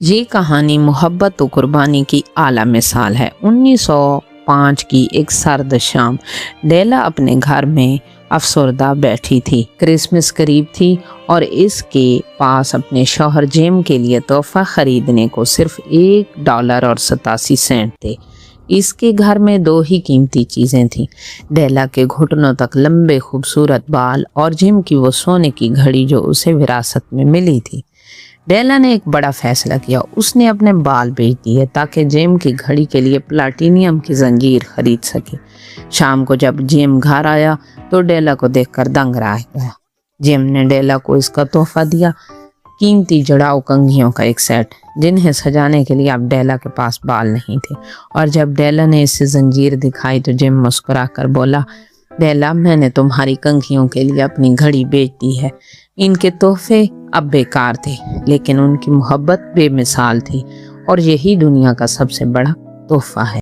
یہ کہانی محبت و قربانی کی اعلیٰ مثال ہے۔ 1905 کی ایک سرد شام ڈیلا اپنے گھر میں افسردہ بیٹھی تھی۔ کرسمس قریب تھی اور اس کے پاس اپنے شوہر جیم کے لیے تحفہ خریدنے کو صرف $1.87 تھے۔ اس کے گھر میں 2 ہی قیمتی چیزیں تھیں، ڈیلا کے گھٹنوں تک لمبے خوبصورت بال اور جیم کی وہ سونے کی گھڑی جو اسے وراثت میں ملی تھی۔ ڈیلا نے ایک بڑا فیصلہ کیا۔ اس نے اپنے بال بیچ دیے تاکہ جیم کی گھڑی کے لیے پلاٹینیم کی زنجیر خرید سکے۔ شام کو جب جیم گھر آیا تو ڈیلا کو دیکھ کر دنگ رہ گیا۔ جیم نے ڈیلا کو اس کا تحفہ دیا، قیمتی جڑاؤ کنگھیوں کا ایک سیٹ، جنہیں سجانے کے لیے اب ڈیلا کے پاس بال نہیں تھے۔ اور جب ڈیلا نے اسے زنجیر دکھائی تو جیم مسکرا کر بولا، ڈیلا، میں نے تمہاری کنگھیوں کے لیے اپنی گھڑی بیچ دی ہے۔ ان کے تحفے اب بیکار تھے، لیکن ان کی محبت بے مثال تھی، اور یہی دنیا کا سب سے بڑا تحفہ ہے۔